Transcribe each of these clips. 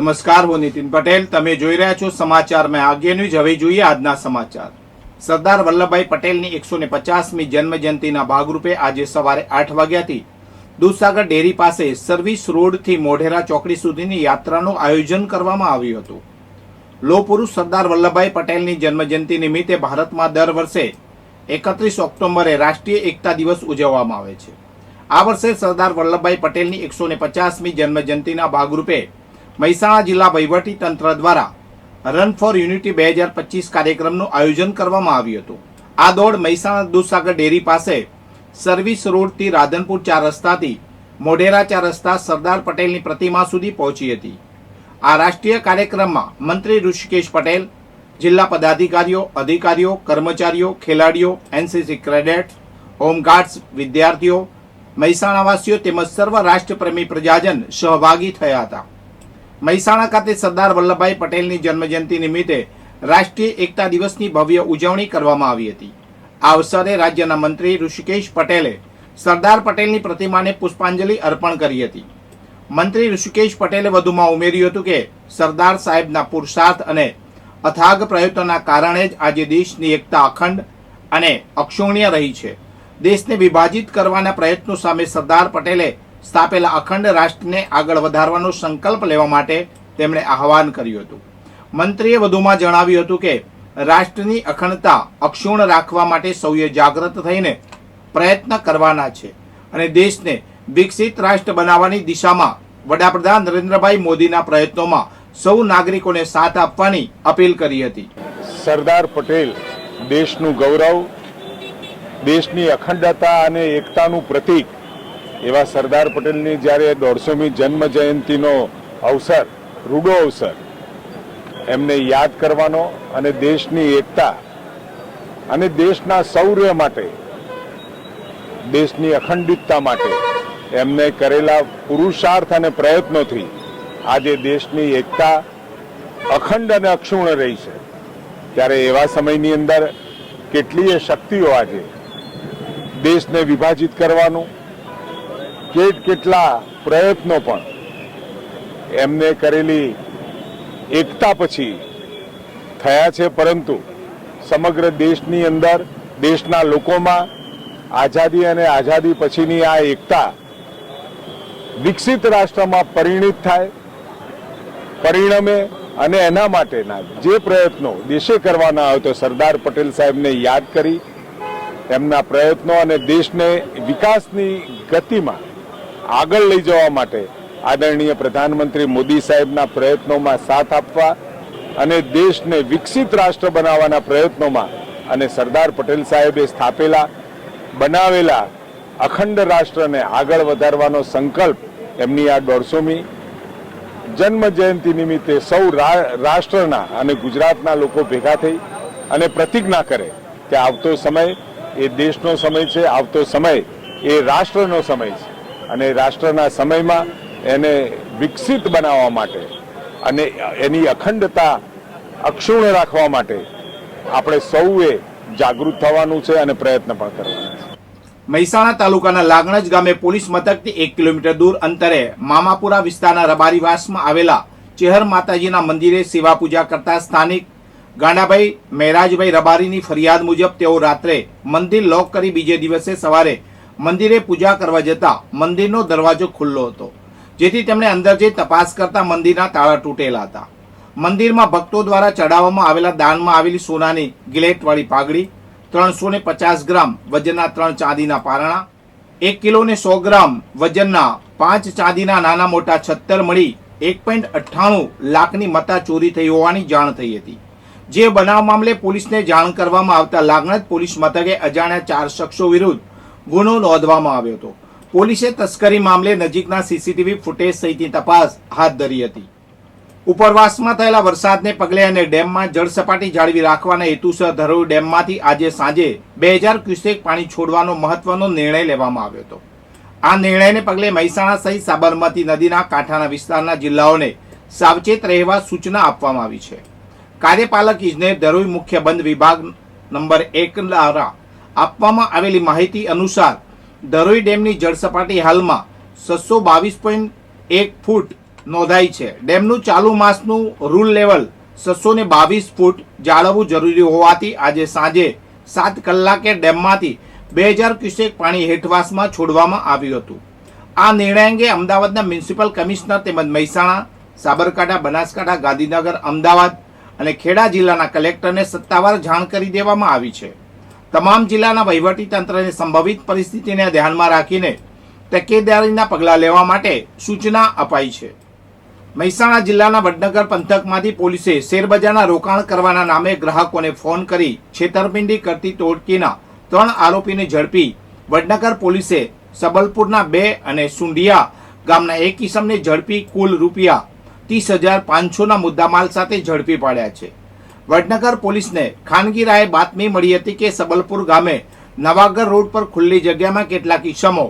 નમસ્કાર, હું નીતિન પટેલ. તમે જોઈ રહ્યા છો સમાચાર મેં આગે ન્યૂઝ. હવે જોઈએ આજના સમાચાર. સરદાર વલ્લભભાઈ પટેલની 150મી જન્મજયંતિના ભાગરૂપે આજે સવારે 8 વાગ્યાથી દૂધસાગર ડેરી પાસે સર્વિસ રોડથી મોઢેરા ચોકડી સુધીની યાત્રાનું આયોજન કરવામાં આવ્યું હતું. લોહ પુરુષ સરદાર વલ્લભભાઈ પટેલની જન્મજયંતિ નિમિત્તે ભારતમાં દર વર્ષે 31 ઓક્ટોબરે રાષ્ટ્રીય એકતા દિવસ ઉજવવામાં આવે છે. આ વર્ષે સરદાર વલ્લભભાઈ પટેલની 150મી જન્મજયંતિના ભાગરૂપે મહેસાણા જિલ્લા વહીવટી તંત્ર દ્વારા રન ફોર યુનિટી 2025 કાર્યક્રમનું આયોજન કરવામાં આવ્યું હતું. આ દોડ મહેસાણા દૂધસાગર ડેરી પાસે સર્વિસ રોડથી રાધનપુર 4 રસ્તાથી મોઢેરા 4 રસ્તા સરદાર પટેલની પ્રતિમા સુધી પહોંચી હતી. આ રાષ્ટ્રીય કાર્યક્રમમાં મંત્રી ઋષિકેશ પટેલ, જિલ્લા પદાધિકારીઓ, અધિકારીઓ, કર્મચારીઓ, ખેલાડીઓ, એનસીસી કેડેટ, હોમગાર્ડ્સ, વિદ્યાર્થીઓ, મહેસાણાવાસીઓ તેમજ સર્વ રાષ્ટ્રપ્રેમી પ્રજાજન સહભાગી થયા હતા. મહેસાણા ખાતે સરદાર વલ્લભભાઈ પટેલની જન્મજયંતિ નિમિત્તે રાષ્ટ્રીય એકતા દિવસની ભવ્ય ઉજવણી કરવામાં આવી હતી. આ અવસરે રાજ્યના મંત્રી ઋષિકેશ પટેલે સરદાર પટેલની પ્રતિમાને પુષ્પાંજલિ અર્પણ કરી હતી. મંત્રી ઋષિકેશ પટેલે વધુમાં ઉમેર્યું હતું કે સરદાર સાહેબના પુરુષાર્થ અને અથાગ પ્રયત્નોના કારણે જ આજે દેશની એકતા અખંડ અને અક્ષુણ્ય રહી છે. દેશને વિભાજિત કરવાના પ્રયત્નો સામે સરદાર પટેલે સ્થાપેલા અખંડ રાષ્ટ્રને આગળ વધારવાનો સંકલ્પ લેવા માટે તેમણે આહવાન કર્યું હતું. મંત્રીએ વધુમાં જણાવ્યું હતું કે રાષ્ટ્રની અખંડતા અક્ષુણ રાખવા માટે સૌએ જાગૃત થઈને પ્રયત્ન કરવાના છે અને દેશને વિકસિત રાષ્ટ્ર બનાવવાની દિશામાં વડાપ્રધાન નરેન્દ્રભાઈ મોદીના પ્રયત્નોમાં સૌ નાગરિકોને સાથ આપવાની અપીલ કરી હતી. સરદાર પટેલ દેશનું ગૌરવ, દેશની અખંડતા અને એકતાનું પ્રતીક એવા સરદાર પટેલની જ્યારે 150મી જન્મ જયંતિનો અવસર, રૂડો અવસર, એમને યાદ કરવાનો અને દેશની એકતા અને દેશના શૌર્ય માટે, દેશની અખંડિતતા માટે એમને કરેલા પુરુષાર્થ અને પ્રયત્નોથી આજે દેશની એકતા અખંડ અને અક્ષુણ રહી છે. ત્યારે એવા સમયની અંદર કેટલીય શક્તિઓ આજે દેશને વિભાજિત કરવાનું, કેટલા પ્રયત્નો પણ એમને કરેલી એકતા પછી થયા છે, પરંતુ સમગ્ર દેશની અંદર, દેશના લોકોમાં આઝાદી અને આઝાદી પછીની આ એકતા વિકસિત રાષ્ટ્રમાં પરિણિત થાય, પરિણમે અને એના માટેના જે પ્રયત્નો દેશે કરવાના હોય તો સરદાર પટેલ સાહેબને યાદ કરી એમના પ્રયત્નો અને દેશને વિકાસની ગતિમાં આગળ લઈ જવા માટે આદરણીય પ્રધાનમંત્રી મોદી સાહેબના પ્રયત્નોમાં સાથ આપવા અને દેશને વિકસિત રાષ્ટ્ર બનાવવાના પ્રયત્નોમાં અને સરદાર પટેલ સાહેબે સ્થાપેલા, બનાવેલા અખંડ રાષ્ટ્રને આગળ વધારવાનો સંકલ્પ એમની આ 150મી જન્મ જયંતિ નિમિત્તે સૌ રાષ્ટ્રના અને ગુજરાતના લોકો ભેગા થઈ અને પ્રતિજ્ઞા કરે કે આવતો સમય એ દેશનો સમય છે, આવતો સમય એ રાષ્ટ્રનો સમય છે અને રાષ્ટ્રના સમયમાં એને વિકસિત બનાવવા માટે અને એની અખંડતા અક્ષુણ રાખવા માટે આપણે સૌએ જાગૃત થવાનું છે અને પ્રયત્ન પણ કરવાના છે. મહેસાણા તાલુકાના લાગણજ ગામે પોલીસ મથકથી 1 કિલોમીટર દૂર અંતરે મામાપુરા વિસ્તારના રબારીવાસમાં આવેલા ચેહર માતાજીના મંદિરે સેવા પૂજા કરતા સ્થાનિક ગાંડાભાઈ મહેરાજભાઈ રબારીની ફરિયાદ મુજબ તેઓ રાત્રે મંદિર લોક કરી બીજે દિવસે સવારે મંદિરે પૂજા કરવા જતા મંદિરનો દરવાજો ખુલ્લો હતો, જેથી તેમણે અંદર જઈ તપાસ કરતા મંદિરના તાળા તૂટેલા હતા. મંદિરમાં ભક્તો દ્વારા ચડાવવામાં આવેલા દાનમાં આવેલી સોનાની ગિલેટવાળી પાઘડી, 350 ગ્રામ વજનના 3 ચાંદીના પારણા, 1 કિલો ને 100 ગ્રામ વજનના 5 ચાંદીના નાના મોટા 76 મળી 1.98 લાખની મત્તા ચોરી થઈ હોવાની જાણ થઈ હતી. જે બનાવ મામલે પોલીસને જાણ કરવામાં આવતા લાગણજ પોલીસ મથકે અજાણ્યા 4 શખ્સો વિરુદ્ધ ગુનો નોંધવામાં આવ્યો હતો. પોલીસે તસ્કરી મામલે નજીકના સીસીટીવી ફૂટેજ સહિતની તપાસ હાથ ધરી હતી. ઉપરવાસમાં થયેલા વરસાદને પગલે અને ડેમમાં જળસપાટી જાળવી રાખવાના હેતુસર ધરોઈ ડેમમાંથી આજે સાંજે 2000 ક્યુસેક પાણી છોડવાનો મહત્વનો નિર્ણય લેવામાં આવ્યો હતો. આ નિર્ણયને પગલે મહેસાણા સહિત સાબરમતી નદીના કાંઠાના વિસ્તારના જિલ્લાઓને સાવચેત રહેવા સૂચના આપવામાં આવી છે. કાર્યપાલક ઇજનેર ધરોઈ મુખ્ય બંધ વિભાગ નંબર 1 દ્વારા આપવામાં આવેલી માહિતી અનુસાર ધરોઈ ડેમની જળસપાટી હાલમાં 622.1 ફૂટ નોંધાઈ છે. ડેમનું ચાલુ માસનું રૂલ લેવલ 622 ફૂટ જાળવવું જરૂરી હોવાથી આજે સાંજે 7 કલાકે ડેમમાંથી 2000 ક્યુસેક પાણી હેઠવાસમાં છોડવામાં આવ્યું હતું. આ નિર્ણય અંગે અમદાવાદના મ્યુનિસિપલ કમિશનર તેમજ મહેસાણા, સાબરકાંઠા, બનાસકાંઠા, ગાંધીનગર, અમદાવાદ અને ખેડા જિલ્લાના કલેક્ટરને સત્તાવાર જાણ કરી દેવામાં આવી છે. તમામ જિલ્લાના વહીવટીતંત્રને સંભવિત પરિસ્થિતિને ધ્યાનમાં રાખીને તકેદારીના પગલાં લેવા માટે સૂચના અપાઈ છે. મહેસાણા જિલ્લાના વડનગર પંથકમાંથી પોલીસે શેરબજારના રોકાણ કરવાના નામે ગ્રાહકોને ફોન કરી છેતરપિંડી કરતી ટોળકીના 3 આરોપીને ઝડપી વડનગર પોલીસે સબલપુરના 2 અને સુંઢિયા ગામના 1 ઇસમને ઝડપી કુલ રૂપિયા 30,500ના મુદ્દામાલ સાથે ઝડપી પાડ્યા છે. વડનગર પોલીસને ખાનગી રાહે બાતમી મળી હતી કે સબલપુર ગામે નવાગર રોડ પર ખુલ્લી જગ્યામાં કેટલાક ઇસમો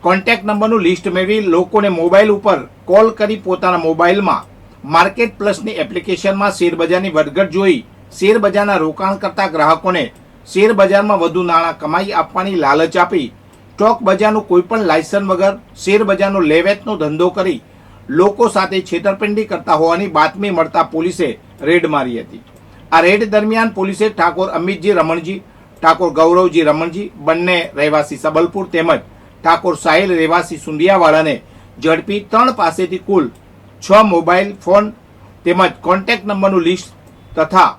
કોન્ટેક્ટ નંબરનું લિસ્ટ મેળવી લોકોને મોબાઈલ ઉપર કોલ કરી પોતાના મોબાઈલમાં માર્કેટ પ્લસની એપ્લિકેશનમાં શેરબજારની વધઘટ જોઈ શેરબજારના રોકાણ કરતા ગ્રાહકોને શેરબજારમાં વધુ નાણાં કમાઈ આપવાની લાલચ આપી સ્ટોક બજારનું કોઈપણ લાયસન્સ વગર શેરબજારનો લેવેચનો ધંધો કરી લોકો સાથે છેતરપિંડી કરતા હોવાની બાતમી મળતા પોલીસે રેડ મારી હતી. આ રેડ દરમિયાન પોલીસે ઠાકોર અમિતજી રમણજી, ઠાકોર ગૌરવજી રમણજી બંને રહેવાસી સબલપુર તેમજ ઠાકોર સાહિલ રહેવાસી સુંડિયાવાડાને ઝડપી 3 પાસેથી કુલ 6 મોબાઈલ ફોન તેમજ કોન્ટેક્ટ નંબરનું લિસ્ટ તથા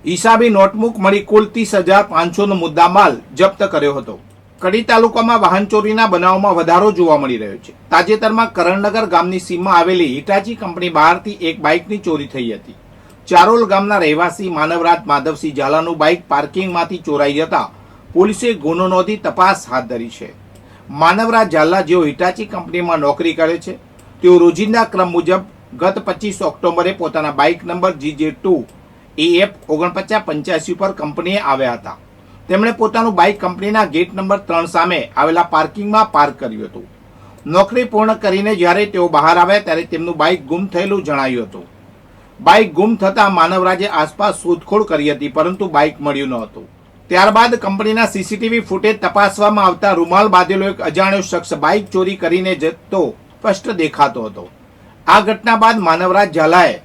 હિસાબી નોટબુક મળી કુલ 30,500નો મુદ્દામાલ જપ્ત કર્યો હતો. કડી તાલુકામાં વાહન ચોરીના બનાવમાં વધારો જોવા મળી રહ્યો છે. તાજેતરમાં કરણનગર ગામની સીમમાં આવેલી હિટાચી કંપની બહારથી એક બાઇકની ચોરી થઈ હતી. ચારોલ ગામના રહેવાસી માનવરાજ માધવસિંહ ઝાલાનું બાઇક પાર્કિંગમાંથી ચોરાઈ જતા પોલીસે ગુનો નોંધી તપાસ હાથ ધરી છે. માનવરાજ ઝાલા જેઓ હિટાચી કંપનીમાં નોકરી કરે છે તેઓ રોજિંદા ક્રમ મુજબ ગત 25 ઓક્ટોબરે પોતાના બાઇક નંબર GJ2 EF 4985 પર કંપનીએ આવ્યા હતા. તેમણે પોતાનું બાઇક કંપનીના ગેટ નંબર 3 સામે આવેલા પાર્કિંગમાં પાર્ક કર્યું હતું. નોકરી પૂર્ણ કરીને જ્યારે તેઓ બહાર આવ્યા ત્યારે તેમનું બાઇક ગુમ થયેલું જણાયું હતું. બાઇક ગુમ થતા માનવરાજે આસપાસ શોધખોળ કરી હતી પરંતુ બાઇક મળ્યું ન હતું. ત્યારબાદ કંપનીના સીસીટીવી ફૂટેજ તપાસવામાં આવતા રૂમાલ બાંધેલો એક અજાણ્યો શખ્સ બાઇક ચોરી કરીને જતો સ્પષ્ટ દેખાતો હતો. આ ઘટના બાદ માનવરાજ ઝાલાએ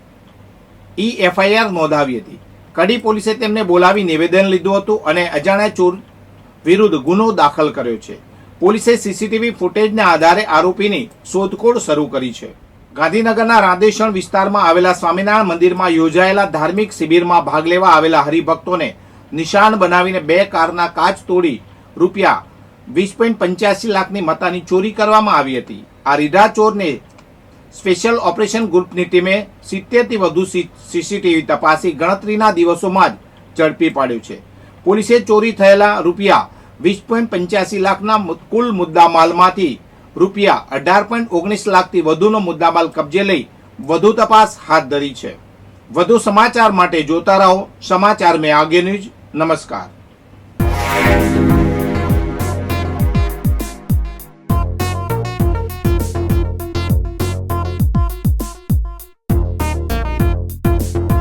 FIR નોંધાવી હતી. કડી પોલીસે તેમને બોલાવી નિવેદન લીધું હતું અને અજાણ્યા ચોર વિરુદ્ધ ગુનો દાખલ કર્યો છે. પોલીસે સીસીટીવી ફૂટેજના આધારે આરોપીની શોધખોળ શરૂ કરી છે. ગાંધીનગરના રાધેશ્વર વિસ્તારમાં આવેલા સ્વામિનારાયણ મંદિરમાં યોજાયેલા ધાર્મિક શિબિરમાં ભાગ લેવા આવેલા હરિભક્તોને નિશાન બનાવીને 2 કારના કાચ તોડી રૂપિયા 20.85 લાખની મત્તાની ચોરી કરવામાં આવી હતી. આ રીઢા ચોરને સ્પેશિયલ ઓપરેશન ગ્રુપની ટીમે 70થી વધુ સીસીટીવી તપાસી ગણતરીના દિવસોમાં જ ઝડપી પાડ્યો છે. પોલીસે ચોરી થયેલા રૂપિયા 20.85 લાખના કુલ મુદ્દામાલમાંથી રૂપિયા 18.19 લાખથી વધુનો મુદ્દામાલ કબજે લઈ વધુ તપાસ હાથ ધરી છે. વધુ સમાચાર માટે જોતા રહો સમાચાર મેં આગે ન્યૂઝ. નમસ્કાર.